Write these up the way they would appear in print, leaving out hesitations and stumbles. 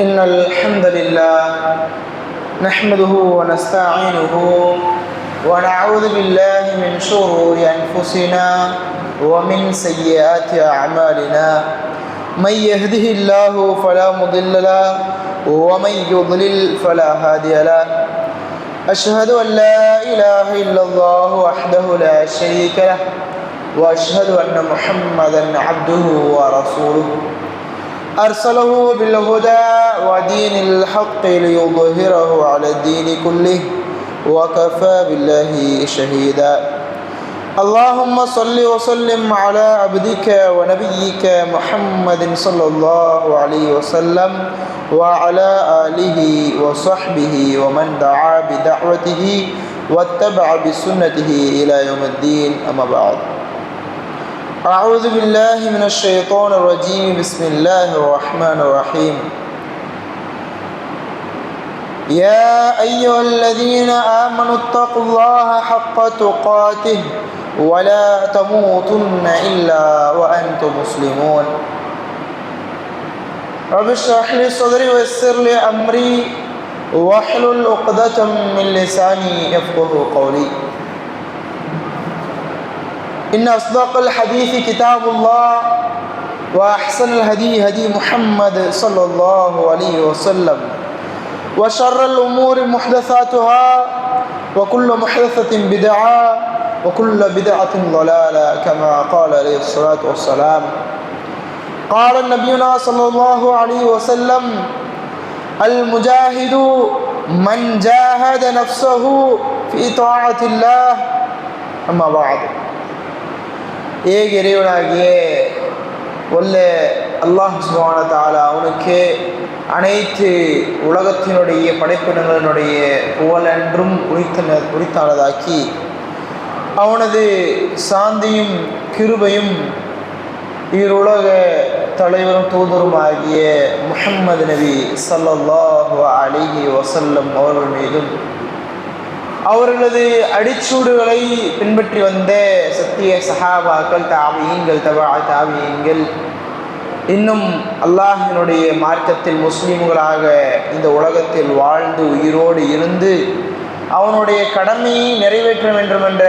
إن الحمد لله نحمده ونستعينه ونعوذ بالله من شرور أنفسنا ومن سيئات أعمالنا. من يهده الله فلا مضل له ومن يضلل فلا هادي له. أشهد أن لا إله إلا الله وحده لا شريك له وأشهد أن محمدا عبده ورسوله أرسله بالهدى ودين الحق ليظهره على الدين كله وكفى بالله شهيدا. اللهم صل وسلم على عبدك ونبيك محمد صلى الله عليه وسلم وعلى آله وصحبه ومن دعا بدعوته واتبع بسنته إلى يوم الدين. أما بعد، أعوذ بالله من الشيطان الرجيم. بسم الله الرحمن الرحيم. يا أيها الذين آمنوا اتقوا الله حق تقاته ولا تموتن إلا وأنتم مسلمون. رب اشرح لي صدري ويسر لي أمري واحلل عقدة من لساني يفقهوا قولي. إن أصدق الحديث كتاب الله وأحسن الهدي هدي محمد صلى الله عليه وسلم وشر الأمور محدثاتها وكل محدثة بدعة وكل بدعة ضلالة كما قال عليه الصلاة والسلام. قال نبينا صلى الله عليه وسلم: المجاهد من جاهد نفسه في طاعة الله. أما بعد، ஏக இறைவனாகிய வல்ல அல்லாஹ் சுப்ஹானஹு வ தஆலா அவனுக்கு அனைத்து உலகத்தினுடைய படைப்பினங்களினுடைய புகழென்றும் உரித்தானதாக்கி அவனது சாந்தியும் கிருபையும் ஈருலக தலைவரும் தூதருமாகிய முஹம்மது நபி ஸல்லல்லாஹு அலைஹி வஸல்லம் அவர்கள் மீதும் அவர்களது அடிச்சூடுகளை பின்பற்றி வந்த சத்திய சஹாபாக்கள், தாபியீன்கள், தபா தாபியீன்கள், இன்னும் அல்லாஹினுடைய மார்க்கத்தில் முஸ்லிம்களாக இந்த உலகத்தில் வாழ்ந்து உயிரோடு இருந்து அவனுடைய கடமையை நிறைவேற்ற வேண்டும் என்ற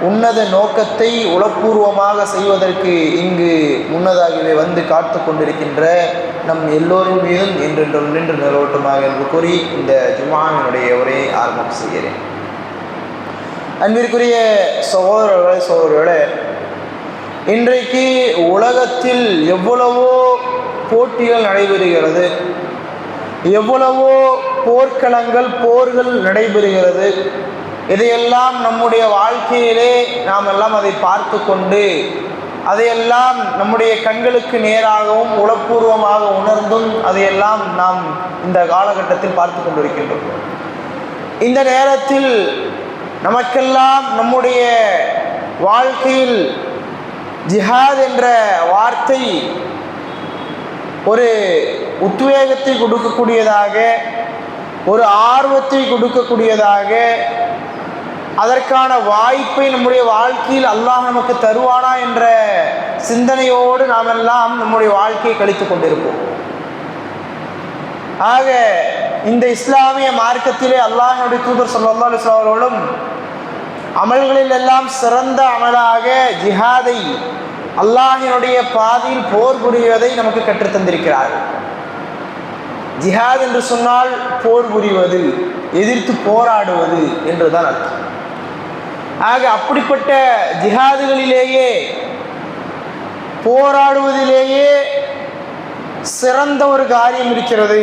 உன்னத நோக்கத்தை உளப்பூர்வமாக செய்வதற்கு இங்கு முன்னதாகவே வந்து காத்து கொண்டிருக்கின்ற நம் எல்லோரின் மீதும் என்றென்றும் நின்று நிலவட்டுமாக என்று கூறி இந்த ஜும்ஆவினுடைய உரையை ஆரம்பம் செய்கிறேன். அன்பிற்குரிய சகோதரர்களே, இன்றைக்கு உலகத்தில் எவ்வளவோ போட்டிகள் நடைபெறுகிறது, எவ்வளவோ போர்கள் நடைபெறுகிறது. இதையெல்லாம் நம்முடைய வாழ்க்கையிலே நாம் எல்லாம் அதை பார்த்து கொண்டு அதையெல்லாம் நம்முடைய கண்களுக்கு நேராகவும் உளப்பூர்வமாக உணர்ந்தும் அதையெல்லாம் நாம் இந்த காலகட்டத்தில் பார்த்து கொண்டிருக்கின்றோம். இந்த நேரத்தில் நமக்கெல்லாம் நம்முடைய வாழ்க்கையில் ஜிஹாத் என்ற வார்த்தை ஒரு உத்வேகத்தை கொடுக்கக்கூடியதாக, ஒரு ஆர்வத்தை கொடுக்கக்கூடியதாக, அதற்கான வாய்ப்பை நம்முடைய வாழ்க்கையில் அல்லாஹ் நமக்கு தருவானா என்ற சிந்தனையோடு நாம் எல்லாம் நம்முடைய வாழ்க்கையை கழித்து கொண்டிருப்போம். ஆக இந்த இஸ்லாமிய மார்க்கத்திலே அல்லாஹ்வுடைய தூதர் ஸல்லல்லாஹு அலைஹி வஸல்லம் அவர்களும் அமல்களில் எல்லாம் சிறந்த அமலாக ஜிஹாதை, அல்லாஹினுடைய பாதையில் போர் புரிவதை நமக்கு கற்றுத்தந்திருக்கிறார். ஜிஹாத் என்று சொன்னால் போர் புரிவது, எதிர்த்து போராடுவது என்றுதான் அர்த்தம். ஆக அப்படிப்பட்ட ஜிஹாதுகளிலேயே, போராடுவதிலேயே சிறந்த ஒரு காரியம் இருக்கிறது.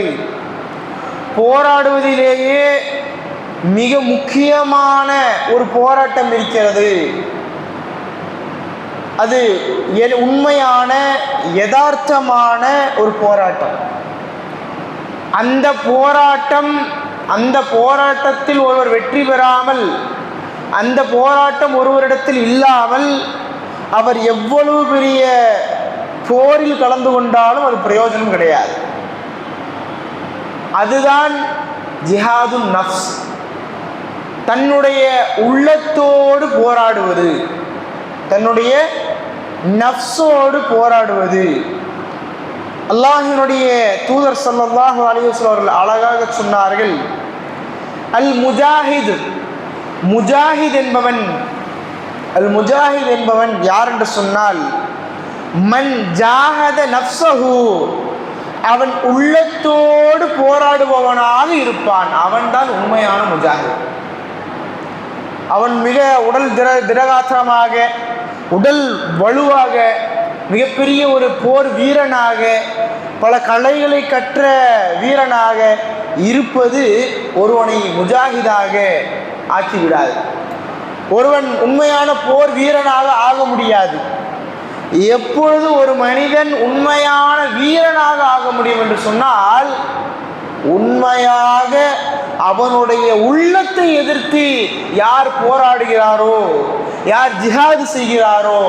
போராடுவதிலேயே மிக முக்கியமான ஒரு போராட்டம் இருக்கிறது. அது உண்மையான யதார்த்தமான ஒரு போராட்டம். அந்த போராட்டத்தில் ஒருவர் வெற்றி பெறாமல், அந்த போராட்டம் ஒருவரிடத்தில் இல்லாமல் அவர் எவ்வளவு பெரிய போரில் கலந்து கொண்டாலும் அது பிரயோஜனம் கிடையாது. அதுதான் ஜிஹாதுன் நஃப்ஸ், தன்னுடைய உள்ளத்தோடு போராடுவது, தன்னுடைய நஃப்ஸோடு போராடுவது. அல்லாஹ்வினுடைய தூதர் ஸல்லல்லாஹு அலைஹி வஸல்லம் அவர்கள் அழகாக சொன்னார்கள், அல் முஜாஹித், முஜாஹித் என்பவன், அல் முஜாஹித் என்பவன் யார் என்று சொன்னால், மன் ஜாஹத நஃப்ஸஹு, அவன் உள்ளத்தோடு போராடுபவனாக இருப்பான், அவன்தான் உண்மையான முஜாஹித். அவன் மிக உடல் திடகாத்திரமாக, உடல் வலுவாக, மிகப்பெரிய ஒரு போர் வீரனாக, பல கலைகளை கற்ற வீரனாக இருப்பது ஒருவனை முஜாஹிதாக ஆக்கிவிடாது. ஒருவன் உண்மையான போர் வீரனாக ஆக முடியாது. எப்பொழுது ஒரு மனிதன் உண்மையான வீரனாக ஆக முடியும் என்று சொன்னால், உண்மையாக அவனுடைய உள்ளத்தை எதிர்த்து யார் போராடுகிறாரோ, யார் ஜிஹாது செய்கிறாரோ,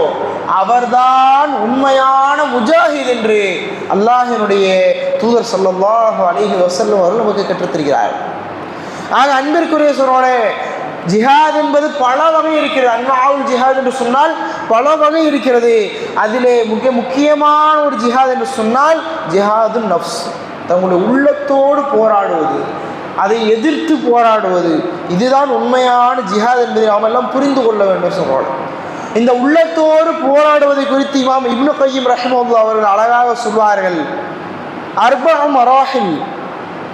அவர்தான் உண்மையான முஜாஹித் என்று அல்லாஹ்வினுடைய தூதர் ஸல்லல்லாஹு அலைஹி வஸல்லம் அவர்கள் நமக்கு கற்றுத்தருகிறார். ஆக அன்பிற்குரிய சொன்னோனே, ஜிஹாத் என்பது பல வகை இருக்கிறது. அன்வாவுல் ஜிஹாத் என்று சொன்னால் பல வகை இருக்கிறது. அதிலே மிக முக்கியமான ஒரு ஜிஹாத் என்று சொன்னால் ஜிஹாது நஃப்ஸ், தங்களுடைய உள்ளத்தோடு போராடுவது, அதை எதிர்த்து போராடுவது, இதுதான் உண்மையான ஜிஹாத் என்பதை நாம் எல்லாம் புரிந்து கொள்ள வேண்டும் சொல்றாங்க. இந்த உள்ளத்தோடு போராடுவதை குறித்து இமாம் இப்னு கய்யிம் ரஹிமஹுல்லாஹ் அவர்கள் அழகாக சொல்வார்கள், அர்பஉ மராஹில்,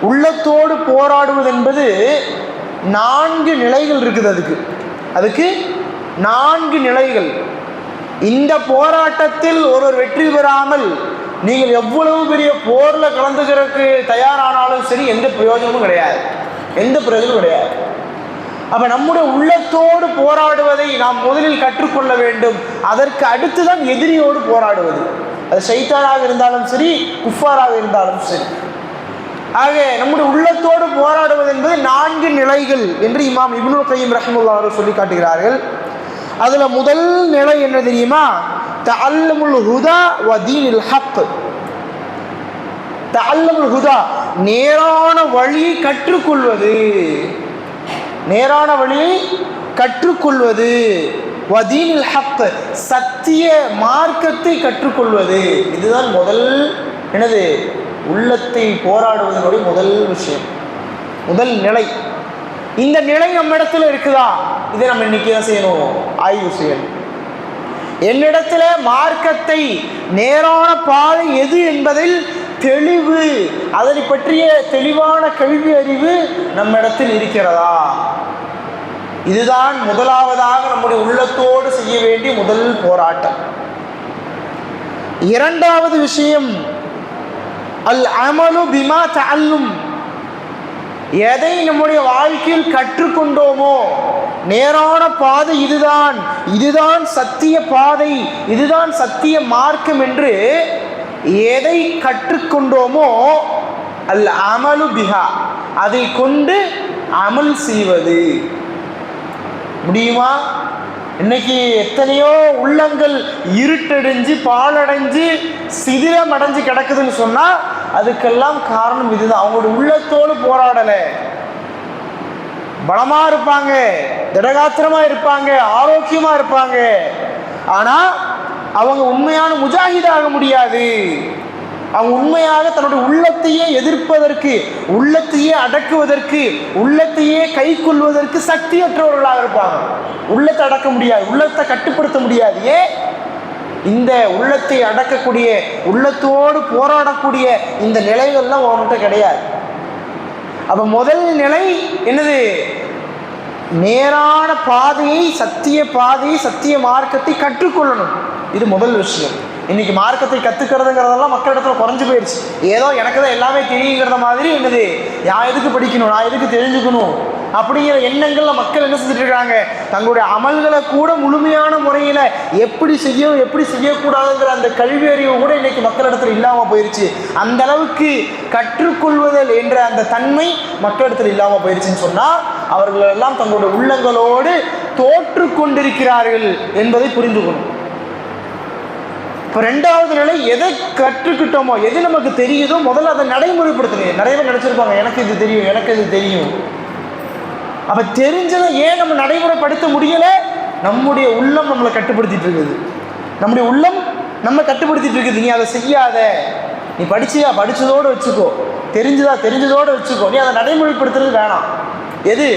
உள்ளத்தோடு போராடுவது என்பது 4 நிலைகள் இருக்குது. அதுக்கு 4 நிலைகள். இந்த போராட்டத்தில் ஒருவர் வெற்றி பெறாமல் நீங்கள் எவ்வளவு பெரிய போரில் கலந்துக்கிறதுக்கு தயாரானாலும் சரி, எந்த பிரயோஜனமும் கிடையாது, எந்த பிரயோஜனமும் கிடையாது. அப்போ நம்முடைய உள்ளத்தோடு போராடுவதை நாம் முதலில் கற்றுக்கொள்ள வேண்டும். அதற்கு அடுத்துதான் எதிரியோடு போராடுவது. அது ஷைத்தானாக இருந்தாலும் சரி, குஃபாராக இருந்தாலும் சரி. ஆக நம்முடைய உள்ளத்தோடு போராடுவது என்பது 4 நிலைகள் என்று இமாம் இப்னுல் கய்யிம் ரஹிமஹுல்லாஹ் அவர்கள் சொல்லி காட்டுகிறார்கள். அதுல முதல் நிலை என்ன தெரியுமா? தஅல்லுமுல் ஹுதா வ தீனில் ஹக். தஅல்லுமுல் ஹுதா, நேரான வழியை கற்றுக்கொள்வது, நேரான வழியை கற்றுக்கொள்வது, வ தீனில் ஹக், சத்திய மார்க்கத்தை கற்றுக்கொள்வது. இதுதான் முதல் என்னது, உள்ளத்தை போராடுவதனுடைய முதல் விஷயம், முதல் நிலை. இந்த நிலை நம்ம இடத்துல இருக்குதா? இதை நம்ம இன்னைக்கு தான் செய்யணும், ஆய்வு செய்யணும். என்னிடத்துல மார்க்கத்தை, நேரான பாதை எது என்பதில் தெளிவு, அதனை பற்றிய தெளிவான கல்வி அறிவு நம்ம இடத்தில் இருக்கிறதா? இதுதான் முதலாவதாக நம்முடைய உள்ளத்தோடு செய்ய வேண்டிய முதல் போராட்டம். இரண்டாவது விஷயம், அல் அமலு பிமா தஅல்லும், எதை நம்முடைய வாழ்க்கையில் கற்றுக்கொண்டோமோ, நேரான பாதை இதுதான், இதுதான் சத்திய பாதை, இதுதான் சத்திய மார்க்கம் என்று எதை கற்றுக்கொண்டோமோ, அல் அமலு பிஹா, அதை கொண்டு அமல் செய்வது. முடியுமா? இன்னைக்கு எத்தனையோ உள்ளங்கள் இருட்டடைஞ்சு, பாலடைஞ்சு, சிதிலம் அடைஞ்சு கிடக்குதுன்னு சொன்னா அதுக்கெல்லாம் காரணம் இதுதான். அவங்களுடைய உள்ளத்தோடு போராடலை. பலமா இருப்பாங்க, திடகாத்திரமா இருப்பாங்க, ஆரோக்கியமா இருப்பாங்க, ஆனா அவங்க உண்மையான முஜாஹிதாக முடியாது. அவங்க உண்மையாக தன்னுடைய உள்ளத்தையே எதிர்ப்பதற்கு, உள்ளத்தையே அடக்குவதற்கு, உள்ளத்தையே கை கொள்வதற்கு சக்தியற்றவர்களாக இருப்பாங்க. உள்ளத்தை அடக்க முடியாது, உள்ளத்தை கட்டுப்படுத்த முடியாது. ஏன்? இந்த உள்ளத்தை அடக்கக்கூடிய, உள்ளத்தோடு போராடக்கூடிய இந்த நிலைகள்லாம் அவன்கிட்ட கிடையாது. அப்ப முதல் நிலை என்னது? நேரான பாதையை, சத்திய பாதையை, சத்திய மார்க்கத்தை கற்றுக்கொள்ளணும். இது முதல் விஷயம். இன்னைக்கு மார்க்கத்தை கற்றுக்கிறதுங்கிறதெல்லாம் மக்களிடத்துல குறைஞ்சு போயிடுச்சு. ஏதோ எனக்கு தான் எல்லாமே தெரியுங்கிறத மாதிரி என்னது, நான் எதுக்கு படிக்கணும், நான் எதுக்கு தெரிஞ்சுக்கணும் அப்படிங்கிற எண்ணங்கள்ல மக்கள் என்ன செஞ்சுட்டு இருக்காங்க? தங்களுடைய அமல்களை கூட முழுமையான முறையில் எப்படி செய்யணும், எப்படி செய்யக்கூடாதுங்கிற அந்த கல்வி அறிவு கூட இன்னைக்கு மக்களிடத்தில் இல்லாமல் போயிடுச்சு. அந்த அளவுக்கு கற்றுக்கொள்வதல் என்ற அந்த தன்மை மக்களிடத்தில் இல்லாமல் போயிடுச்சுன்னு சொன்னால், அவர்கள் எல்லாம் தங்களுடைய உள்ளங்களோடு தோற்று கொண்டிருக்கிறார்கள் என்பதை புரிந்துக்கணும். இப்போ ரெண்டாவது நிலை, எதை கற்றுக்கிட்டோமோ, எது நமக்கு தெரியுதோ முதல்ல அதை நடைமுறைப்படுத்துங்க. நிறைய பேர் நினைச்சிருப்பாங்க, எனக்கு இது தெரியும், எனக்கு இது தெரியும். அப்ப தெரிஞ்சதை ஏன் நம்ம நடைமுறைப்படுத்த முடியல? நம்முடைய உள்ளம் நம்மளை கட்டுப்படுத்திட்டு இருக்குது. நம்முடைய உள்ளம் நம்ம கட்டுப்படுத்திட்டு இருக்குது. நீ அதை செய்யாத, நீ படிச்சியா, படிச்சதோடு வச்சுக்கோ, தெரிஞ்சதோடு வச்சுக்கோ, நீ அதை நடைமுறைப்படுத்துறது வேணாம். எது?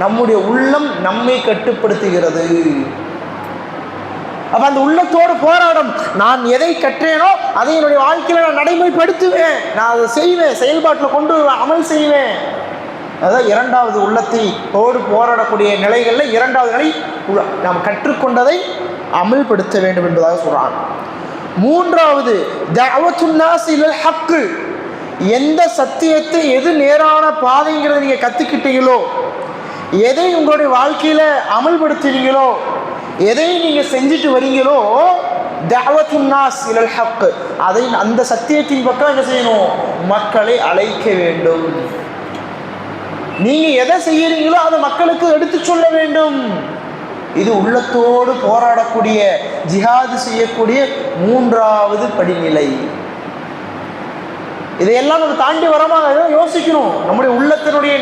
நம்முடைய உள்ளம் நம்மை கட்டுப்படுத்துகிறது. அப்ப அந்த உள்ளத்தோடு போராடும். நான் எதை கற்றேனோ அதை என்னுடைய வாழ்க்கையில நான் நடைமுறைப்படுத்துவேன், நான் அதை செய்வேன், செயல்பாட்டில் கொண்டு அமல் செய்வேன். அதான் இரண்டாவது உள்ளத்தோடு போராடக்கூடிய நிலைகளில் இரண்டாவது நிலை, நாம் கற்றுக்கொண்டதை அமல்படுத்த வேண்டும் என்பதாக சொல்றாங்க. மூன்றாவது தஅவத்துன் நாஸ் இலல் ஹக். எந்த சத்தியத்தை, எது நேரான பாதைங்கிறத நீங்க கத்துக்கிட்டீங்களோ, எதை உங்களுடைய வாழ்க்கையில அமல்படுத்துறீங்களோ, எதை நீங்க செஞ்சுட்டு வரீங்களோ, தஅவத்துன் நாஸ் இலல் ஹக், அதை அந்த சத்தியத்தின் பக்கம் என்ன செய்யணும்? மக்களை அழைக்க வேண்டும். நீங்க எதை செய்யறீங்களோ அதை மக்களுக்கு எடுத்து சொல்ல வேண்டும். இது உள்ளத்தோடு போராடக்கூடிய, ஜிஹாது செய்யக்கூடிய மூன்றாவது படிநிலை. இதையெல்லாம் நம்ம தாண்டி வரமா யோசிக்கணும். நம்முடைய உள்ளத்தினுடைய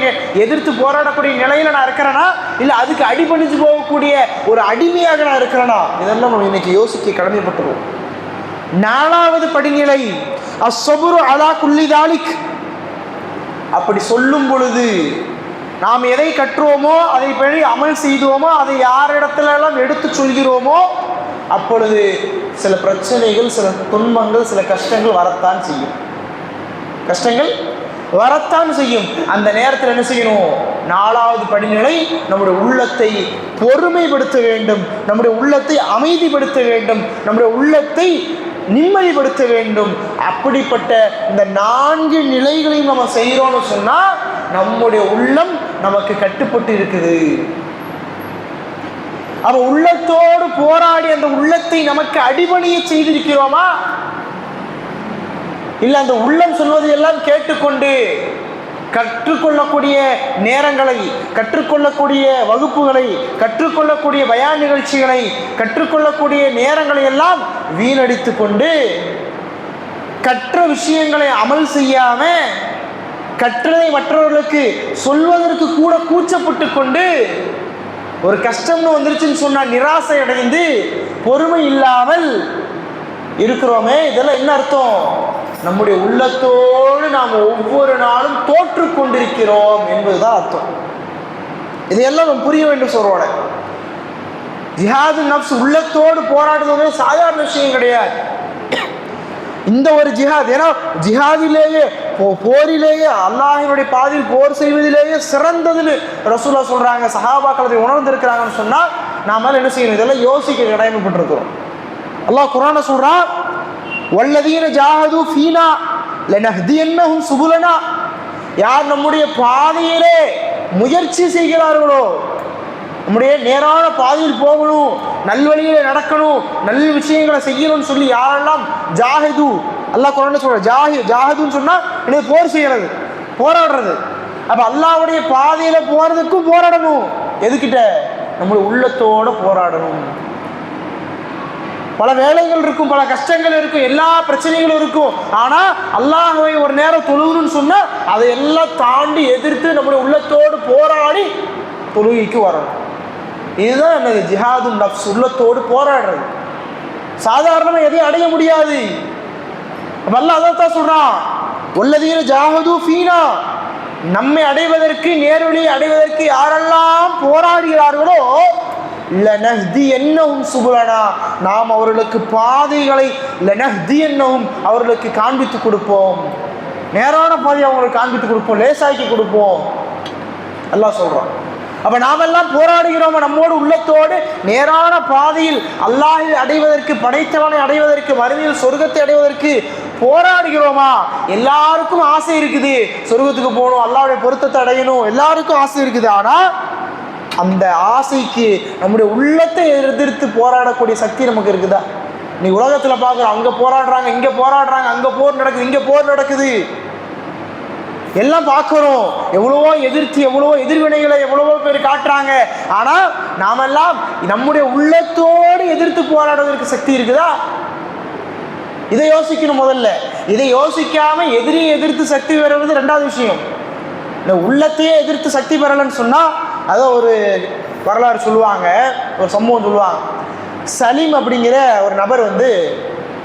எதிர்த்து போராடக்கூடிய நிலையில நான் இருக்கிறேனா, இல்லை அதுக்கு அடிபணிஞ்சு போகக்கூடிய ஒரு அடிமையாக நான் இருக்கிறேனா, இதெல்லாம் நம்ம இன்னைக்கு யோசிக்க கடமைப்பட்டுருவோம். நாலாவது படிநிலை அஸ்ஸபுரு அலா குல்லி தாலிக். அப்படி சொல்லும் பொழுது நாம் எதை கற்றுவோமோ, அதை படி அமல் செய்தோமோ, அதை யாரிடத்துல எல்லாம் எடுத்து சொல்கிறோமோ, அப்பொழுது சில பிரச்சனைகள், சில துன்பங்கள், சில கஷ்டங்கள் வரத்தான் செய்யும். அந்த நேரத்தில் என்ன செய்யணும்? நாலாவது படிநிலை, நம்முடைய உள்ளத்தை பொறுமைப்படுத்த வேண்டும், நம்முடைய உள்ளத்தை அமைதிப்படுத்த வேண்டும், நம்முடைய உள்ளத்தை நிம்மதிப்படுத்த வேண்டும். அப்படிப்பட்ட இந்த 4 நிலைகளையும் நம்ம செய்யறோம்னு சொன்னா நம்முடைய உள்ளம் நமக்கு கட்டுப்பட்டு இருக்குது. அப்ப உள்ளத்தோடு போராடி அந்த உள்ளத்தை நமக்கு அடிபணிய செய்திருக்கிறோமா, இல்ல அந்த உள்ளம் சொல்வதை எல்லாம் கேட்டுக்கொண்டு கற்றுக்கொள்ளக்கூடிய நேரங்களை, கற்றுக்கொள்ளக்கூடிய வகுப்புகளை, கற்றுக்கொள்ளக்கூடிய பயான் நிகழ்ச்சிகளை, கற்றுக்கொள்ளக்கூடிய நேரங்களை எல்லாம் வீணடித்து கொண்டு கற்ற விஷயங்களை அமல் செய்யாம, கற்றதை மற்றவர்களுக்கு சொல்வதற்கு கூட கூச்சப்பட்டு கொண்டு, ஒரு கஷ்டம்னு வந்துருச்சுன்னு சொன்னா நிராசை அடைந்து பொறுமை இல்லாமல் இருக்கிறோமே, இதெல்லாம் என்ன அர்த்தம்? நம்முடைய உள்ளத்தோடு நாம் ஒவ்வொரு நாளும் தோற்று கொண்டிருக்கிறோம் என்பதுதான் அர்த்தம். இதையெல்லாம் நம்ம புரிய வேண்டும். சொல்றோட ஜிஹாது நப்ஸ், உள்ளத்தோடு போராடுவதே சாதாரண விஷயம் கிடையாது. இந்த ஒரு ஜிஹாத், ஏன்னா ஜிஹாதிலேயே, போரிலேயே, அல்லாஹ்வினுடைய பாதையில் போர் செய்வதிலேயே சிறந்ததுன்னு ரசூலுல்லாஹ் சொல்றாங்க. சஹாபாக்கள் அதை உணர்ந்திருக்கிறாங்கன்னு சொன்னா நாம என்ன செய்யணும்? இதெல்லாம் யோசிக்க கடமைப்பட்டிருக்கிறோம். அல்லாஹ் குர்ஆன்ல சொல்றான், வல்லதீன ஜாஹது ஃபீனா லனஹ்தியன்னஹும் சுபுலனா. யார் நம்முடைய பாதையிலே முயற்சி செய்கிறார்களோ, நம்முடைய நேரான பாதையில் போகணும், நல்வழியிலே நடக்கணும், நல்ல விஷயங்களை செய்யணும்னு சொல்லி யாரெல்லாம் ஜாஹிது, அல்லாஹ் குர்ஆன்ல சொல்ற ஜாஹிதுன்னு சொன்னா என்ன? போர் செய்யறது, போராடுறது. அப்ப அல்லாஹ்வுடைய பாதையில போறதுக்கும் போராடணும். எதுக்கிட்ட? நம்முடைய உள்ளத்தோட போராடணும். பல வேலைகள் இருக்கும், பல கஷ்டங்கள் இருக்கும், எல்லா பிரச்சனைகளும் இருக்கும். ஆனா அல்லாஹ்வை ஒரு நேரம் தொழுகணும்னு சொன்னா அதையெல்லாம் தாண்டி எதிர்த்து நம்முடைய உள்ளத்தோடு போராடி தொழுகைக்கு வரணும். இதுதான் என்னது? ஜிஹாது நஃப்ஸ், உள்ளத்தோடு போராடுறது. சாதாரணமா எதையும் அடைய முடியாது. அல்லாஹ் அதைத்தான் சொல்றான், வல்லதீன ஜாஹது ஃபீனா. நம்மை அடைவதற்கு, நேர்வழியை அடைவதற்கு யாரெல்லாம் போராடுகிறார்களோ, லனஹ்தியன்னஹும் சுபுலனா, நாம் அவர்களுக்கு பாதைகளை, லனஹ்தியன்னஹும் அவர்களுக்கு காண்பித்து கொடுப்போம், நேரான பாதையை அவங்களுக்கு காண்பித்து கொடுப்போம், லேசாக்கி கொடுப்போம் அல்லாஹ் சொல்றான். அப்ப நாமெல்லாம் போராடுகிறோம் நம்மோடு உள்ளத்தோடு நேரான பாதையில் அல்லாஹை அடைவதற்கு, படைத்தவனை அடைவதற்கு, மறுமையில் சொர்க்கத்தை அடைவதற்கு போராடுகிறோமா? எல்லாருக்கும் ஆசை இருக்குது, சொர்க்கத்துக்கு போகணும், அல்லாஹ்வுடைய பொருத்தத்தை அடையணும், எல்லாருக்கும் ஆசை இருக்குது. ஆனா அந்த ஆசைக்கு நம்முடைய உள்ளத்தை எதிர்த்து போராடக்கூடிய சக்தி நமக்கு இருக்குதா? நீ உலகத்துல பாக்குறோம், அங்க போராடுறாங்க, இங்க போராடுறாங்க, அங்க போர் நடக்குது, இங்க போர் நடக்குது, எல்லாம் பார்க்கிறோம். எவ்வளவோ எதிர்த்து, எவ்வளவோ எதிர்வினைகளை எவ்வளவோ பேர் காட்டுறாங்க. ஆனா நாமெல்லாம் நம்முடைய உள்ளத்தோடு எதிர்த்து போராடுவதற்கு சக்தி இருக்குதா? இதை யோசிக்கணும் முதல்ல. இதை யோசிக்காம எதிரியை எதிர்த்து சக்தி பெறுவது ரெண்டாவது விஷயம். இந்த உள்ளத்தையே எதிர்த்து சக்தி பெறலன்னு சொன்னா, அதை ஒரு வரலாறு சொல்லுவாங்க, ஒரு சம்பவம் சொல்லுவாங்க. சலீம் அப்படிங்கிற ஒரு நபர்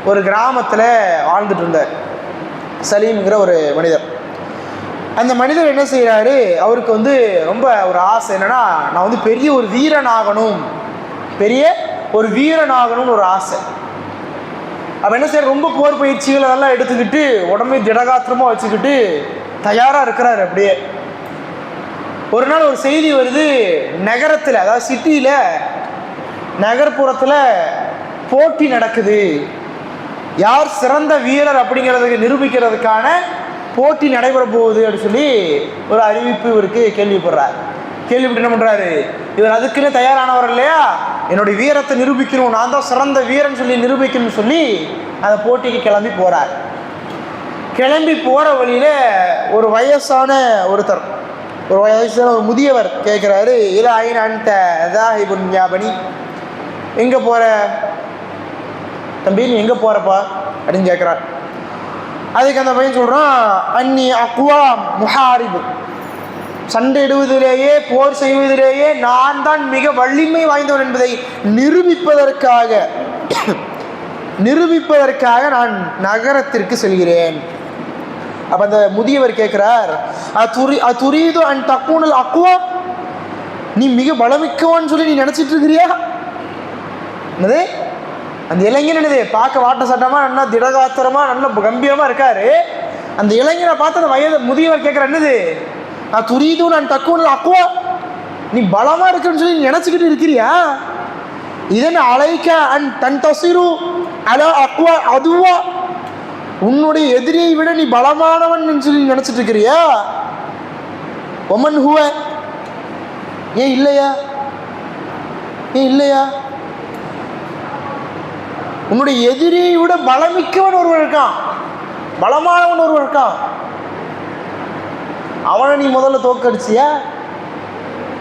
ஒரு கிராமத்தில் வாழ்ந்துட்டு இருந்தார். சலீம்ங்கிற ஒரு மனிதர். அந்த மனிதர் என்ன செய்கிறாரு, அவருக்கு ரொம்ப ஒரு ஆசை என்னன்னா, நான் பெரிய ஒரு வீரனாகணும்னு ஒரு ஆசை. அப்போ என்ன செய்ய, ரொம்ப போர் பயிற்சிகள் அதெல்லாம் எடுத்துக்கிட்டு உடம்பே திடகாத்திரமாக வச்சுக்கிட்டு தயாராக இருக்கிறாரு. அப்படியே ஒரு நாள் ஒரு செய்தி வருது, நகரத்தில், அதாவது சிட்டியில், நகர்ப்புறத்தில் போட்டி நடக்குது. யார் சிறந்த வீரர் அப்படிங்கிறதுக்கு நிரூபிக்கிறதுக்கான போட்டி நடைபெற போகுது அப்படின்னு சொல்லி ஒரு அறிவிப்பு இவருக்கு கேள்விப்படுறார். கேள்விப்பட்டு என்ன பண்ணுறாரு, இவர் அதுக்குன்னு தயாரானவர் இல்லையா, என்னுடைய வீரத்தை நிரூபிக்கணும், நான் தான் சிறந்த வீரன் சொல்லி நிரூபிக்கணும்னு சொல்லி அந்த போட்டிக்கு கிளம்பி போகிறார். கிளம்பி போகிற வழியில் ஒரு வயசான ஒருத்தர், ஒரு முதியவர் கேட்குறாரு, இல்லை ஐநன்ட்ட தாஹிபுன் யாபனி, எங்கே போகிற தம்பி, நீ எங்கே போகிறப்பா அப்படின்னு கேட்குறார். அதுக்கு அந்த பையன் சொல்கிறான், அன்னி அக்வா முஹாரிபு, சண்டையிடுவதிலேயே போர் செய்வதிலேயே நான் தான் மிக வலிமை வாய்ந்தவன் என்பதை நிரூபிப்பதற்காக நான் நகரத்திற்கு செல்கிறேன். அப்ப அந்த முதியவர் கேட்கிறார், அதுரீது அன் தக்கூனல் அக்வா, நீ மிக பலமிக்கவான்னு சொல்லி நீ நினைச்சிட்டு இருக்கிறியா? என்னது, அந்த இளைஞன் என்னது பார்க்க வாட்ட சட்டமா, நல்லா திடகாத்திரமா, நல்ல கம்பீரமா இருக்காரு. அந்த இளைஞனை பார்த்து அந்த வயது முதியவர் கேட்கிற, என்னது துரீது நான் தக்கூனல் அக்வா, நீ பலமா இருக்குன்னு சொல்லி நீ நினைச்சுக்கிட்டு இருக்கிறியா? இதன் அலைக்க அன் தன் தசிரு அலா அக்வா அதுவா, உன்னுடைய எதிரியை விட நீ பலமானவன் சொல்லி நினைச்சிட்டு இருக்கிறியா? ஒமன் ஹுவ, ஏன் இல்லையா? உன்னுடைய எதிரியை விட பலமிக்கவன் ஒருவன் இருக்கான், பலமானவன் ஒருவன் இருக்கான். அவனை நீ முதல்ல தோற்கடிச்சியா?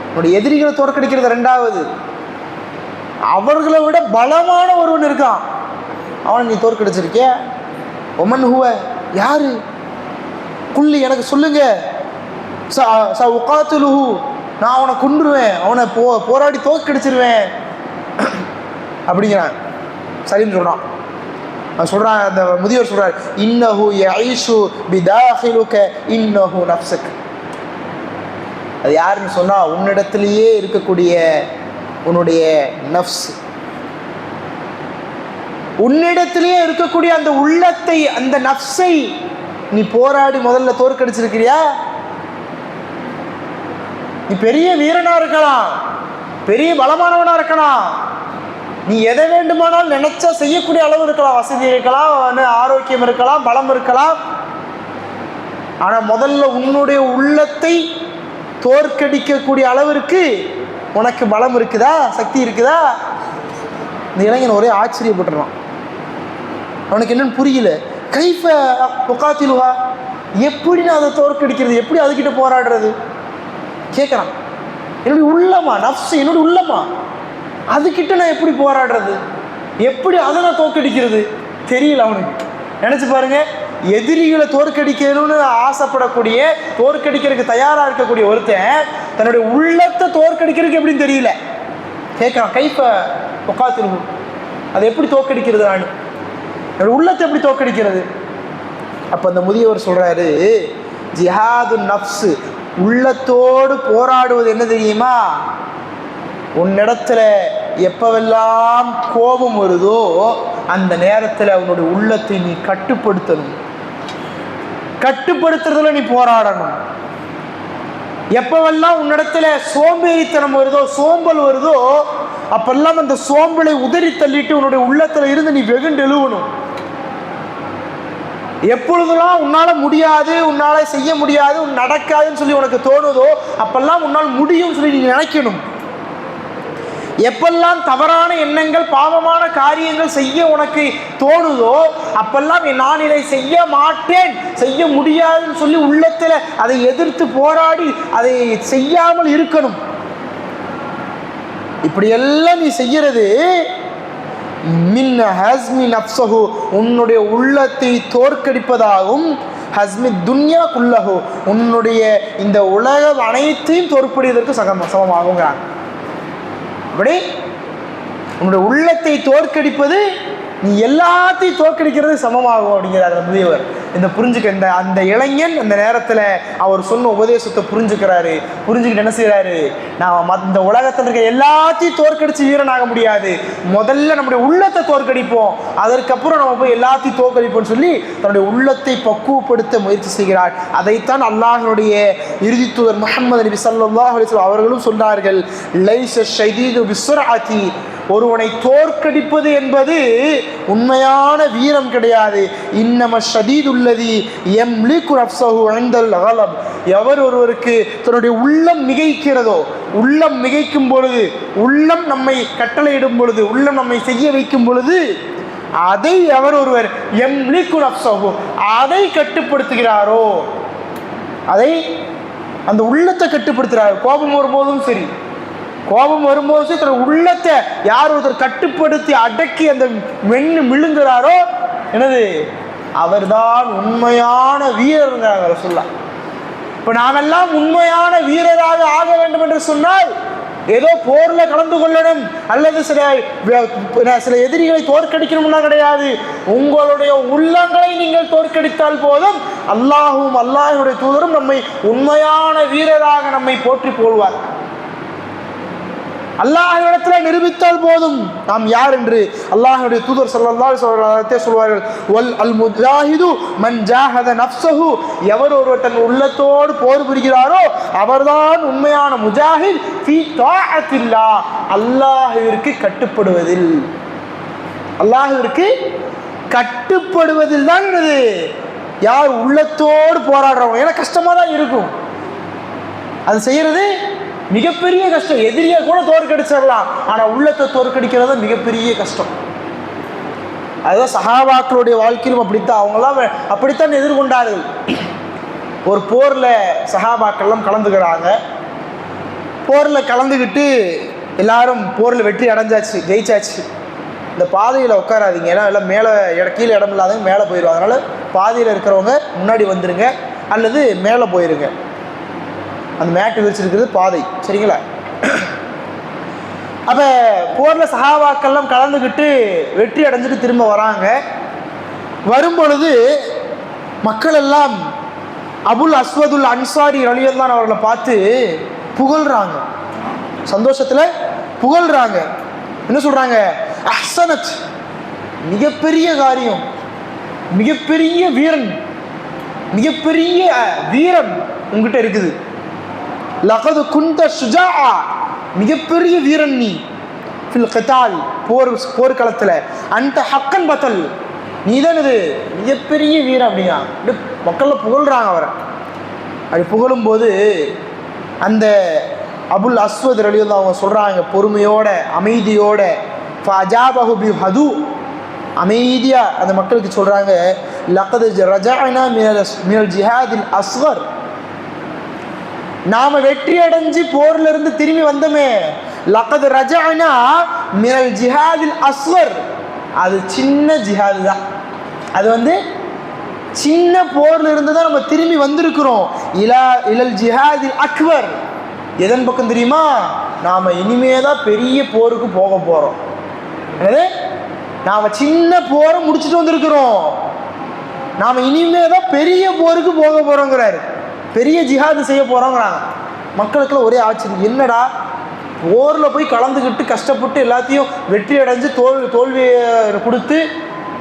உன்னுடைய எதிரிகளை தோற்கடிக்கிறது ரெண்டாவது. அவர்களை விட பலமான ஒருவன் இருக்கான், அவனை நீ தோற்கடிச்சிருக்கிய. ஒமன் ஹுவ, யாரு? குள்ளி, எனக்கு சொல்லுங்க. உகாத்துலுஹு, நான் அவனை கொன்றுவேன், அவனை போராடி தோற்கடிச்சிருவேன் அப்படிங்கிறான். சரின்னு சொல்றான். சொல்றான் அந்த முதியோர் சொல்றார், இன்னஹு யஈஷு பிதாஹிலுக இன்னஹு நஃப்ஸுக். அது யாருன்னு சொன்னா, உன்னிடத்திலேயே இருக்கக்கூடிய உன்னுடைய நஃப்ஸ், உன்னிடத்திலேயே இருக்கக்கூடிய அந்த உள்ளத்தை, அந்த நஃப்ஸை நீ போராடி முதல்ல தோற்கடிச்சிருக்கிறியா? நீ பெரிய வீரனா இருக்கலாம், பெரிய பலமானவனா இருக்கலாம், நீ எதை வேண்டுமானால் நினைச்சா செய்யக்கூடிய அளவு இருக்கலாம், வசதி இருக்கலாம், ஆரோக்கியம் இருக்கலாம், பலம் இருக்கலாம். ஆனா முதல்ல உன்னுடைய உள்ளத்தை தோற்கடிக்கக்கூடிய அளவிற்கு உனக்கு பலம் இருக்குதா, சக்தி இருக்குதா? இந்த இளைஞன் ஒரே ஆச்சரியப்பட்டுறான். அவனுக்கு என்னன்னு புரியல. கைஃப உகாத்திலுஹா, எப்படி நான் அதை தோற்கடிக்கிறது, எப்படி அதுக்கிட்ட போராடுறது கேட்குறான். என்னுடைய உள்ளமா, நஃப்ஸ் என்னுடைய உள்ளமா, அதுக்கிட்ட நான் எப்படி போராடுறது, எப்படி அதை நான் தோற்கடிக்கிறது தெரியல அவனுக்கு. நினச்சி பாருங்க, எதிரிகளை தோற்கடிக்கணும்னு ஆசைப்படக்கூடிய, தோற்கடிக்கிறதுக்கு தயாராக இருக்கக்கூடிய ஒருத்தன் தன்னுடைய உள்ளத்தை தோற்கடிக்கிறதுக்கு எப்படின்னு தெரியல. கேட்குறான், கைஃப உகாத்திலுஹு, அதை எப்படி தோற்கடிக்கிறது, நான் என்னுடைய உள்ளத்தை எப்படி தோற்கடிக்கிறது? அப்போ அந்த முதியவர் சொல்கிறாரு, ஜிஹாது நஃப்ஸ், உள்ளத்தோடு போராடுவது என்ன தெரியுமா? உன்னிடத்துல எப்பவெல்லாம் கோபம் வருதோ அந்த நேரத்தில் உன்னுடைய உள்ளத்தை நீ கட்டுப்படுத்தணும், கட்டுப்படுத்துறதுல நீ போராடணும். எப்பவெல்லாம் உன்னிடத்துல சோம்பேறித்தனம் வருதோ, சோம்பல் வருதோ, அப்பெல்லாம் அந்த சோம்பலை உதறி தள்ளிட்டு உன்னுடைய உள்ளத்துல இருந்து நீ வெகுண்டு எழுவணும். எப்பொழுதெல்லாம் உன்னால முடியாது, உன்னால செய்ய முடியாது, நடக்காதுன்னு சொல்லி உனக்கு தோணுதோ அப்பெல்லாம் உன்னால் முடியும் சொல்லி நீ நினைக்கணும். எப்பெல்லாம் தவறான எண்ணங்கள், பாவமான காரியங்கள் செய்ய உனக்கு தோணுதோ அப்பெல்லாம் நான் இதை செய்ய மாட்டேன், செய்ய முடியாதுன்னு சொல்லி உள்ளத்துல அதை எதிர்த்து போராடி அதை செய்யாமல் இருக்கணும். இப்படியெல்லாம் நீ செய்யறது மின் ஹஸ்மி நஃப்ஸஹு, உன்னுடைய உள்ளத்தை தோற்கடிப்பதாகவும், ஹஸ்மி துன்யா குல்லஹு, உன்னுடைய இந்த உலகம் அனைத்தையும் தோற்கடிப்பதற்கு சமமாகுங்கிறான். அப்படி உன்னுடைய உள்ளத்தை தோற்கடிப்பது நீ எல்லாத்தையும் தோற்கடிக்கிறது சமமாகும் அப்படிங்கிறார் முதியவர். இந்த புரிஞ்சுக்க அந்த இளைஞன் அந்த நேரத்தில் அவர் சொன்ன உபதேசத்தை புரிஞ்சுக்கிட்டு என்ன செய்கிறாரு, நான் இந்த உலகத்தில் இருக்க எல்லாத்தையும் தோற்கடிச்சு வீரனாக முடியாது, முதல்ல நம்முடைய உள்ளத்தை தோற்கடிப்போம், அதற்கப்புறம் நம்ம போய் எல்லாத்தையும் தோற்கடிப்போம்னு சொல்லி தன்னுடைய உள்ளத்தை பக்குவப்படுத்த முயற்சி செய்கிறார். அதைத்தான் அல்லாஹ்வுடைய இறுதி தூதர் முஹம்மது நபி ஸல்லல்லாஹு அலைஹி வஸல்லம் அவர்களும் சொன்னார்கள், லைஸ ஷதீது பிஸ்ஸர்அதி, ஒருவனை தோற்கடிப்பது என்பது உண்மையான வீரம் கிடையாது. இன்னம ஷதீதுல்லதி யம்லிகு நஃப்ஸஹு இன்தல் கலப், எவர் ஒருவருக்கு தன்னுடைய உள்ளம் மிகைக்கிறதோ, உள்ளம் மிகைக்கும் பொழுது, உள்ளம் நம்மை கட்டளையிடும் பொழுது, உள்ளம் நம்மை செய்ய வைக்கும் பொழுது, அதை எவர் ஒருவர் யம்லிகு நஃப்ஸஹு, அதை கட்டுப்படுத்துகிறாரோ, அதை அந்த உள்ளத்தை கட்டுப்படுத்துகிறார். கோபம் வரும்போதும் சரி, கோபம் வரும்போது தன்னுடைய உள்ளத்தை யார் ஒருத்தர் கட்டுப்படுத்தி அடக்கி அந்த விழுங்குறாரோ என்னது, அவர்தான் உண்மையான வீரருங்கிறாங்க ரசூலுல்லாஹ். இப்போ நாமெல்லாம் உண்மையான வீரராக ஆக வேண்டும் என்று சொன்னால் ஏதோ போர்ல கலந்து கொள்ளணும் அல்லது சில எதிரிகளை தோற்கடிக்கணும்னா கிடையாது. உங்களுடைய உள்ளங்களை நீங்கள் தோற்கடித்தால் போதும், அல்லாஹும் அல்லாஹ்வுடைய தூதரும் நம்மை உண்மையான வீரராக நம்மை போற்றி போல்வார். அல்லாஹ்விடத்தில் நிரூபித்தால் போதும் நாம் யார் என்று அல்லாஹ்வுடைய தூதர் ஸல்லல்லாஹு அலைஹி வஸல்லம் சொல்வார்கள், வல் அல் முஜாஹிது மன் ஜாஹத நஃப்ஸஹு, எவர் ஒருவர் தன் உள்ளத்தோடு போர் புரிகிறாரோ அவர்தான் உண்மையான முஜாஹித் ஃபீ தாஅத்தில்லாஹ், அல்லாஹ்விற்கு கட்டுப்படுவதில், அல்லாஹ்விற்கு கட்டுப்படுவதில் தான் இது. யார் உள்ளத்தோடு போராடுறவங்க, ஏன்னா கஷ்டமாக தான் இருக்கும் அது செய்யறது, மிகப்பெரிய கஷ்டம். எதிரியை கூட தோற்கடிச்சிடலாம், ஆனால் உள்ளத்தை தோற்கடிக்கிறது மிகப்பெரிய கஷ்டம். அதுதான் சஹாபாக்களுடைய வாழ்க்கையிலும் அப்படித்தான், அவங்களாம் அப்படித்தான் எதிர்கொண்டார்கள். ஒரு போரில் சஹாபாக்கள்லாம் கலந்துக்கிறாங்க. போரில் கலந்துக்கிட்டு எல்லாரும் போரில் வெற்றி அடைஞ்சாச்சு, ஜெயிச்சாச்சு. இந்த பாதையில் உட்காராதீங்க, ஏன்னா எல்லாம் மேலே கீழே இடம் இல்லாதவங்க மேலே போயிடுவாங்க. அதனால் பாதையில் இருக்கிறவங்க முன்னாடி வந்துடுங்க அல்லது மேலே போயிருங்க. அந்த மேட்டு விரிச்சிருக்கிறது பாதை, சரிங்களா? அப்போ போரில் சஹாபாக்கள்லாம் கலந்துக்கிட்டு வெற்றி அடைஞ்சிட்டு திரும்ப வராங்க. வரும்பொழுது மக்கள் எல்லாம் அபுல் அஸ்வதுல் அன்சாரி ரலியல்லாஹு அவர்களை பார்த்து புகழ்றாங்க, சந்தோஷத்தில் புகழ்றாங்க. என்ன சொல்கிறாங்க? அஹ்சனத், மிகப்பெரிய காரியம், மிகப்பெரிய வீரன், மிகப்பெரிய வீரம் உங்ககிட்ட இருக்குது. லகது குந்த ஷுஜாஆ, மிகப்பெரிய வீரன் நீ, ஃபில் கிதால், போர்க்களத்தில், அந்த ஹக்கன் பத்தல், நீ தான் இது மிகப்பெரிய வீரன் அப்படிங்க. மக்களில் புகழ்றாங்க அவரை. அப்படி புகழும்போது அந்த அபுல் அஸ்வத் ரலியல்லாஹு அவங்க சொல்கிறாங்க பொறுமையோட அமைதியோட, ஃபஅஜாபஹு பிஹது, அமைதியாக அந்த மக்களுக்கு சொல்கிறாங்க, லகது ரஜஅனா மினல் ஜிஹாதில் அஸ்கர், நாம வெற்றி அடைஞ்சு போர்ல இருந்து திரும்பி வந்தோமே, லகது ரஜஅனா மினல் ஜிஹாதில் அஸ்கர், அது சின்ன ஜிஹாது தான், அது சின்ன போர்ல இருந்து தான் நம்ம திரும்பி வந்திருக்கிறோம். இலல் ஜிஹாதில் அக்பர், எதன் பக்கம் தெரியுமா? நாம இனிமே தான் பெரிய போருக்கு போக போறோம். நாம சின்ன போரை முடிச்சுட்டு வந்திருக்கிறோம், நாம இனிமே தான் பெரிய போருக்கு போக போறோங்கிறாரு, பெரிய ஜிஹாது செய்ய போறோங்கிறாங்க. மக்களுக்குள்ள ஒரே ஆச்சரியம், என்னடா போரில் போய் கலந்துக்கிட்டு கஷ்டப்பட்டு எல்லாத்தையும் வெற்றி அடைஞ்சு தோல்வியை கொடுத்து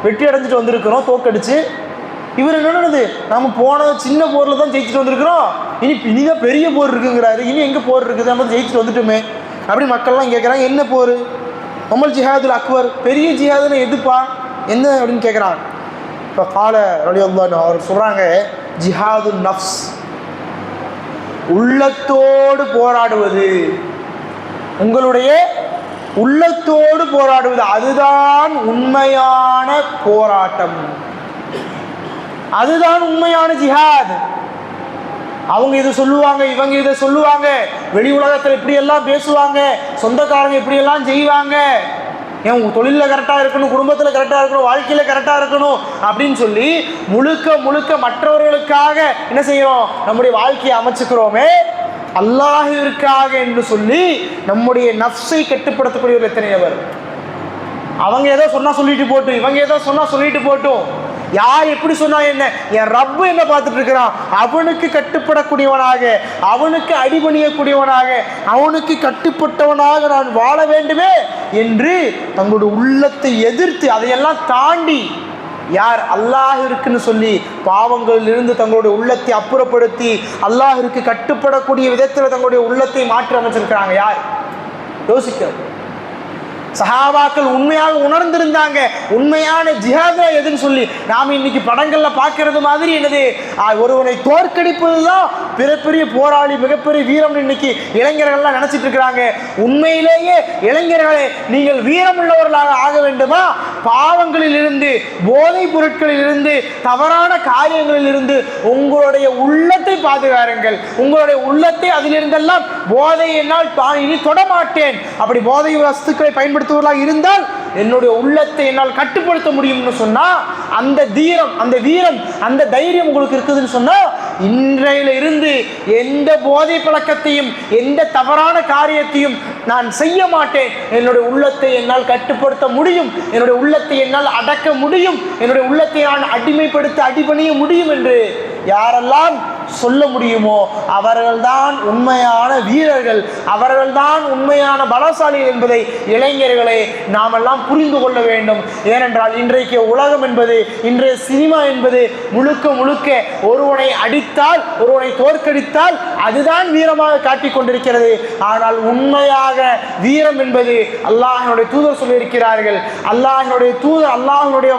வெற்றி அடைஞ்சிட்டு வந்திருக்கிறோம், தோக்கடிச்சு. இவர் என்னது, நம்ம போன சின்ன போரில் தான் ஜெயிச்சுட்டு வந்திருக்கிறோம், இனிதான் பெரிய போர் இருக்குங்கிறாரு. இனி எங்கே போர் இருக்குது, நம்ம ஜெயிச்சுட்டு வந்துட்டோமே அப்படி மக்கள்லாம் கேட்குறாங்க. என்ன போர்? அமல் ஜிஹாதுல் அக்பர், பெரிய ஜிஹாதுன்னு எதுப்பா, என்ன அப்படின்னு கேட்குறாங்க. இப்போ கால ரலியல்லாஹு அவர் சொல்கிறாங்க, ஜிஹாதுல் நஃப்ஸ், உள்ளத்தோடு போராடுவது, உங்களுடைய உள்ளத்தோடு போராடுவது, அதுதான் உண்மையான போராட்டம், அதுதான் உண்மையான ஜிஹாத். அவங்க இதை சொல்லுவாங்க, இவங்க இதை சொல்லுவாங்க, வெளி உலகத்தில் இப்படியெல்லாம் பேசுவாங்க, சொந்தக்காரங்க இப்படியெல்லாம் செய்வாங்க, ஏன் தொழிலில் கரெக்டாக இருக்கணும், குடும்பத்தில் கரெக்டாக இருக்கணும், வாழ்க்கையில் கரெக்டாக இருக்கணும் அப்படின்னு சொல்லி முழுக்க முழுக்க மற்றவர்களுக்காக என்ன செய்யறோம், நம்முடைய வாழ்க்கையை அமைச்சுக்கிறோமே, அல்லாஹ்விற்காக என்று சொல்லி நம்முடைய நஃப்ஸை கட்டுப்படுத்தக்கூடியவர் எத்தனை நபர். அவங்க ஏதோ சொன்னா சொல்லிட்டு போட்டும், இவங்க ஏதோ சொன்னா சொல்லிட்டு போட்டும், யார் எப்படி சொன்னா என்ன, என் ரப்பு என்ன பார்த்துட்டு இருக்கிறான், அவனுக்கு கட்டுப்படக்கூடியவனாக, அவனுக்கு அடிபணியக்கூடியவனாக, அவனுக்கு கட்டுப்பட்டவனாக நான் வாழ வேண்டுமே என்று தங்களுடைய உள்ளத்தை எதிர்த்து அதையெல்லாம் தாண்டி யார் அல்லாஹ் இருக்குன்னு சொல்லி பாவங்களிலிருந்து தங்களுடைய உள்ளத்தை அப்புறப்படுத்தி அல்லாஹிற்கு கட்டுப்படக்கூடிய விதத்தில் தங்களுடைய உள்ளத்தை மாற்றி அமைச்சிருக்கிறாங்க. யார் யோசிக்கிறது? சஹாபாக்கள் உண்மையாக உணர்ந்திருந்தாங்க உண்மையான ஜிஹாதா எதுன்னு சொல்லி. நாம் இன்னைக்கு படங்கள்ல பார்க்கறது மாதிரி என்னது, ஒருவனை தோற்கடிப்பதுதான் பெரிய போராளி, மிகப்பெரிய வீரம் இன்னைக்கு இளைஞர்கள்லாம் நினைச்சிட்டு இருக்கிறாங்க. உண்மையிலேயே இளைஞர்களே, நீங்கள் வீரம் உள்ளவர்களாக ஆக வேண்டுமா, பாவங்களில் இருந்து, போதைப் பொருட்களில் இருந்து, தவறான காரியங்களில் இருந்து உங்களுடைய உள்ளத்தை பாதுகாருங்கள். உங்களுடைய உள்ளத்தை அதிலிருந்தெல்லாம் போதை என்னால் இனி தொடமாட்டேன், அப்படி போதை வஸ்துக்களை பயன்படுத்துவதாக இருந்தால் என்னுடைய உள்ளத்தை என்னால் கட்டுப்படுத்த முடியும்னு சொன்னா, அந்த தீரம், அந்த வீரம், அந்த தைரியம் உங்களுக்கு இருக்குதுன்னு சொன்னா, இன்றையில இருந்து எந்த போதை பழக்கத்தையும் எந்த தவறான காரியத்தையும் நான் செய்ய மாட்டேன். என்னுடைய உள்ளத்தை என்னால் கட்டுப்படுத்த முடியும், என்னுடைய உள்ளத்தை என்னால் அடக்க முடியும், என்னுடைய உள்ளத்தை நான் அடிமைப்படுத்த அடிபணிய முடியும் என்று யாரெல்லாம் சொல்ல முடியுமோ அவர்கள்தான் உண்மையான வீரர்கள், அவர்கள்தான் உண்மையான பலசாலிகள் என்பதை இளைஞர்களை நாமெல்லாம் புரிந்து கொள்ள வேண்டும். ஏனென்றால் இன்றைக்கு உலகம் என்பது, இன்றைய சினிமா என்பது முழுக்க முழுக்க ஒருவனை அடித்தால், ஒருவனை தோற்கடித்தால் அதுதான் வீரமாக காட்டிக் கொண்டிருக்கிறது. ஆனால் உண்மையாக வீரம் என்பது அல்லாஹ்வுடைய தூதர் சொல்லியிருக்கிறார்கள். அல்லாஹ்வுடைய தூதர், அல்லாஹ்வுடைய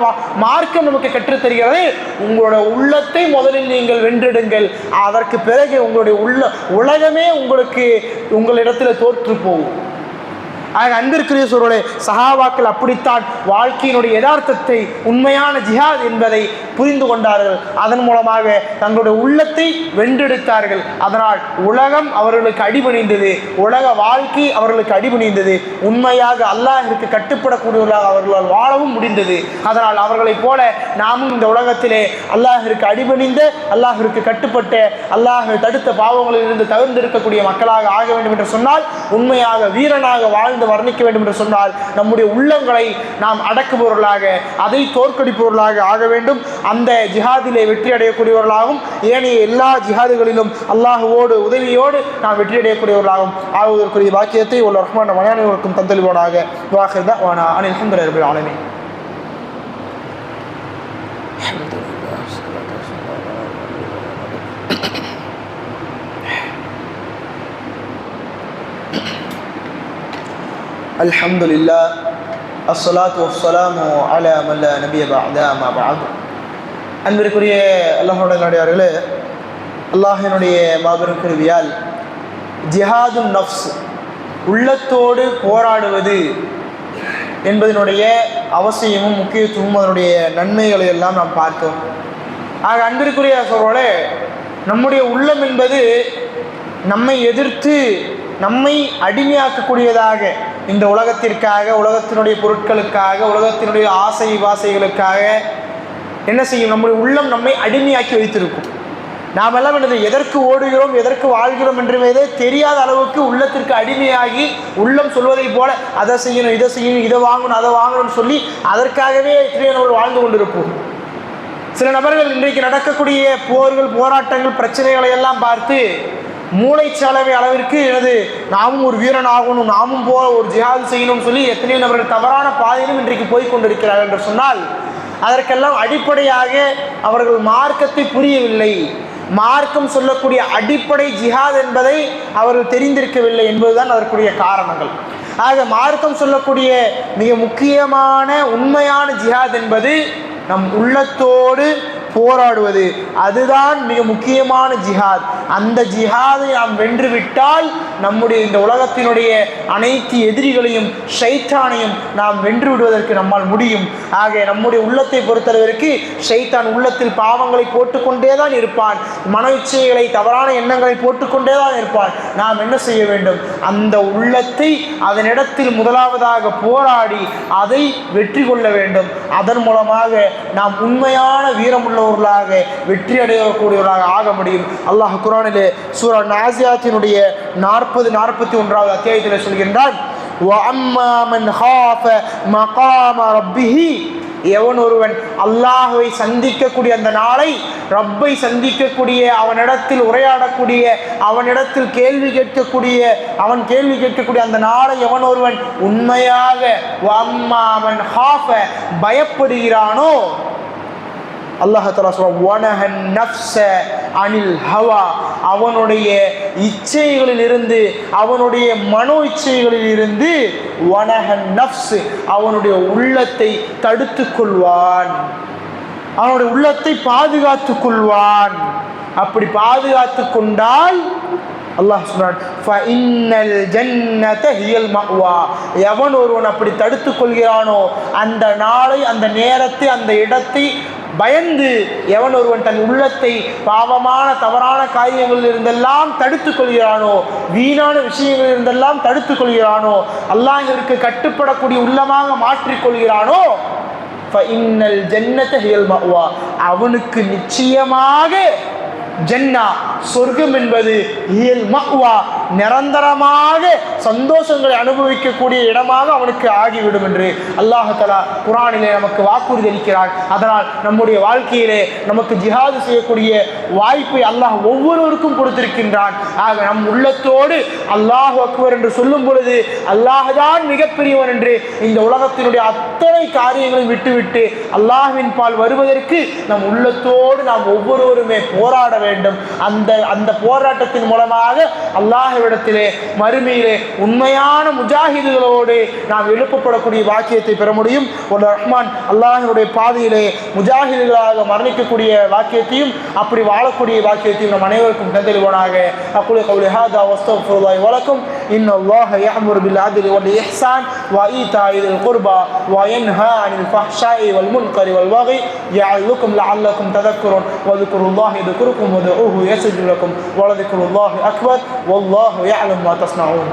மார்க்கம் நமக்கு கற்றுத்தருகிறது, உங்களுடைய உள்ளத்தை முதலில் நீங்கள் வென்றெடுங்கள், அதற்கு பிறகு உங்களுடைய உலகமே உங்களுக்கு உங்களிடத்தில் தோற்று போகும். அன்பிற்குரிய சூழலே, சஹாபாக்கள் அப்படித்தான் வாழ்க்கையினுடைய யதார்த்தத்தை, உண்மையான ஜிஹாத் என்பதை புரிந்து கொண்டார்கள். அதன் மூலமாக தங்களுடைய உள்ளத்தை வென்றெடுத்தார்கள். அதனால் உலகம் அவர்களுக்கு அடிபணிந்தது, உலக வாழ்க்கை அவர்களுக்கு அடிபணிந்தது. உண்மையாக அல்லாஹிற்கு கட்டுப்படக்கூடியவர்களாக அவர்களால் வாழவும் முடிந்தது. அதனால் அவர்களைப் போல நாமும் இந்த உலகத்திலே அல்லாஹிற்கு அடிபணிந்த, அல்லாஹிற்கு கட்டுப்பட்ட, அல்லாஹ் தடுத்த பாவங்களில் இருந்து தவிர்ந்திருக்கக்கூடிய மக்களாக ஆக வேண்டும் என்று சொன்னால், உண்மையாக வீரனாக வாழ்ந்து வர்ணிக்க வேண்டும் என்று சொன்னால், நம்முடைய உள்ளங்களை நாம் அடக்குபவர்களாக, அதை தோற்கடிப்பவர்களாக ஆக வேண்டும். அந்த ஜிஹாதிலே வெற்றி அடையக்கூடியவர்களாகவும், ஏனைய எல்லா ஜிஹாதுகளிலும் அல்லாஹுவோடு உதவியோடு நாம் வெற்றி அடையக்கூடியவர்களாகவும் ஆகுவதற்குரிய பாக்கியத்தை உள்ள ரஹ்மான் மயானிகளுக்கும் தந்தளிவோனாக. வாஹிர் தஅவானா அனில் ஹம்துலில்லாஹி ரப்பில் ஆலமீன். அல்ஹம்துலில்லாஹ் அஸ்ஸலாத்து வஸ்ஸலாமு அலா மன் லா நபிய பஅத அம்மா பஅத். அன்பிற்குரிய அல்லாஹ்வுடைய நல்லடியார்களே, அல்லாஹ்வினுடைய மாபெரும் கிருபையால் ஜிஹாதுன் நஃப்ஸ், உள்ளத்தோடு போராடுவது என்பதனுடைய அவசியமும் முக்கியத்துவமும் அதனுடைய நன்மைகளை எல்லாம் நாம் பார்த்தோம். ஆக அன்பிற்குரிய சொல்வோடு, நம்முடைய உள்ளம் என்பது நம்மை எதிர்த்து நம்மை அடிமையாக்கக்கூடியதாக, இந்த உலகத்திற்காக, உலகத்தினுடைய பொருட்களுக்காக, உலகத்தினுடைய ஆசை வாசைகளுக்காக என்ன செய்யும், நம்முடைய உள்ளம் நம்மை அடிமையாக்கி வைத்திருக்கும். நாம் எல்லாம் என்னது, எதற்கு ஓடுகிறோம், எதற்கு வாழ்கிறோம் என்றுமே தெரியாத அளவுக்கு உள்ளத்திற்கு அடிமையாகி, உள்ளம் சொல்வதை போல அதை செய்யணும், இதை செய்யணும், இதை வாங்கணும், அதை வாங்கணும்னு சொல்லி அதற்காகவே எத்தனையோ நபர்கள் வாழ்ந்து கொண்டிருப்போம். சில நபர்கள் இன்றைக்கு நடக்கக்கூடிய போர்கள், போராட்டங்கள், பிரச்சனைகளை எல்லாம் பார்த்து மூளைச்சாலவை அளவிற்கு எனது நாமும் ஒரு வீரன் ஆகணும், நாமும் ஒரு ஜிஹாது செய்யணும்னு சொல்லி எத்தனையோ நபர்கள் தவறான பாதையிலும் இன்றைக்கு போய்கொண்டிருக்கிறார்கள் என்று சொன்னால், அதற்கெல்லாம் அடிப்படையாக அவர்கள் மார்க்கத்தை புரியவில்லை. மார்க்கம் சொல்லக்கூடிய அடிப்படை ஜிஹாத் என்பதை அவர்கள் தெரிந்திருக்கவில்லை என்பதுதான் அதற்குரிய காரணங்கள். ஆக மார்க்கம் சொல்லக்கூடிய மிக முக்கியமான உண்மையான ஜிஹாத் என்பது நம் உள்ளத்தோடு போராடுவது, அதுதான் மிக முக்கியமான ஜிஹாத். அந்த ஜிஹாதை நாம் வென்றுவிட்டால் நம்முடைய இந்த உலகத்தினுடைய அனைத்து எதிரிகளையும், ஷைத்தானையும் நாம் வென்று விடுவதற்கு நம்மால் முடியும். ஆக நம்முடைய உள்ளத்தை பொறுத்தளவிற்கு ஷைத்தான் உள்ளத்தில் பாவங்களை போட்டுக்கொண்டே தான் இருப்பான், மன இச்சைகளை, தவறான எண்ணங்களை போட்டுக்கொண்டே தான் இருப்பான். நாம் என்ன செய்ய வேண்டும், அந்த உள்ளத்தை அதனிடத்தில் முதலாவதாக போராடி அதை வெற்றி கொள்ள வேண்டும். அதன் மூலமாக நாம் உண்மையான வீரமுள்ள வெற்றி அடையக்கூடியவர்களாக ஆக முடியும். அல்லாஹ் குர்ஆனிலே சூரா நாஸியாத்தினுடைய 40-41வது அத்தியாயத்தில் சொல்கின்றான், வஅம்மா மன் காஃப மகாம ரப்பிஹி எவன் ஒருவன் அல்லாஹ்வை சந்திக்கக்கூடிய அந்த நாளை, ரப்பை சந்திக்கக்கூடிய, அவனிடத்தில் உரையாடக்கூடிய, அவனிடத்தில் கேள்வி கேட்கக்கூடிய, அவன் கேள்வி கேட்கக்கூடிய அந்த நாளை எவன் ஒருவன் உண்மையாக அவன் பயப்படுகிறானோ, அல்லாஹ் தஆலா அனில் ஹவா, அவனுடைய இச்சைகளில் இருந்து, அவனுடைய மனோ இச்சைகளில் இருந்து வனஹன் நஃப்ஸ், அவனுடைய உள்ளத்தை தடுத்து கொள்வான், அவனுடைய உள்ளத்தை பாதுகாத்து கொள்வான். அப்படி பாதுகாத்து கொண்டால் அல்லாஹ் சொல்றான், ஃபஇன்னல் ஜன்னத ஹியல் மஅவா, எவன் ஒருவன் அப்படி தடுத்து கொள்கிறானோ, அந்த நாளை, அந்த நேரத்தை, அந்த இடத்தை பயந்து எவன் ஒருவன் தன் உள்ளத்தை பாவமான தவறான காரியங்களில் இருந்தெல்லாம் தடுத்து கொள்கிறானோ, வீணான விஷயங்களில் இருந்தெல்லாம் தடுத்து கொள்கிறானோ, அல்லாஹ்விற்கு கட்டுப்படக்கூடிய உள்ளமாக மாற்றிக்கொள்கிறானோ, ஃபஇன்னல் ஜன்னத ஹியல் மஅவா, அவனுக்கு நிச்சயமாக ஜன்னா, சொர்க்கம் என்பது ஹியல் மஅவா, நிரந்தரமாக சந்தோஷங்களை அனுபவிக்கக்கூடிய இடமாக அவனுக்கு ஆகிவிடும் என்று அல்லாஹ் தஆலா குர்ஆனிலே நமக்கு வாக்குறுதி அளிக்கிறான். அதனால் நம்முடைய வாழ்க்கையிலே நமக்கு ஜிஹாது செய்யக்கூடிய வாய்ப்பை அல்லாஹ் ஒவ்வொருவருக்கும் கொடுத்திருக்கின்றான். ஆக நம் உள்ளத்தோடு அல்லாஹ் அக்பர் என்று சொல்லும் பொழுது அல்லாஹ்தான் மிகப்பெரியவன் என்று இந்த உலகத்தினுடைய அத்தனை காரியங்களையும் விட்டுவிட்டு அல்லாஹ்வின் பால் வருவதற்கு நம் உள்ளத்தோடு நாம் ஒவ்வொருவருமே போராட வேண்டும். அந்த போராட்டத்தின் மூலமாக அல்லாஹ்விடத்திலே மறுமையிலே உண்மையான முஜாஹிதுகளோடு நாம் எழுப்பப்படக்கூடிய வாக்கியத்தை பெற முடியும். ஒரு ரஹ்மான் அல்லாஹ்வுடைய பாதையிலே முஜாஹிதுகளாக மரணிக்கக்கூடிய வாக்கியத்தையும், அப்படி வாழக்கூடிய வாக்கியத்தையும் நம் அனைவருக்கும் தந்தளிவானாக. அக்குலு கௌலி ஹாதா வஸ்தக்ஃபிருல்லாஹி வலக்கும். இன்னல்லாஹ யஅமுரு பில் அத்லி வல் இஹ்சான் வ ஈதாஇ தில் குர்பா வ யன்ஹா அனில் ஃபஹ்ஷாஇ வல் முன்கரி வல் பகி யஅதுக்கும் லஅல்லக்கும் ததக்கருன் வذ்குருல்லாஹ யذ்குருக்கும் வதுஊஹு யஸ்தஜிப் லக்கும் வலذிக்ருல்லாஹி அக்பர் வல்லாஹு யஅலம் மா தஸ்னஊன்.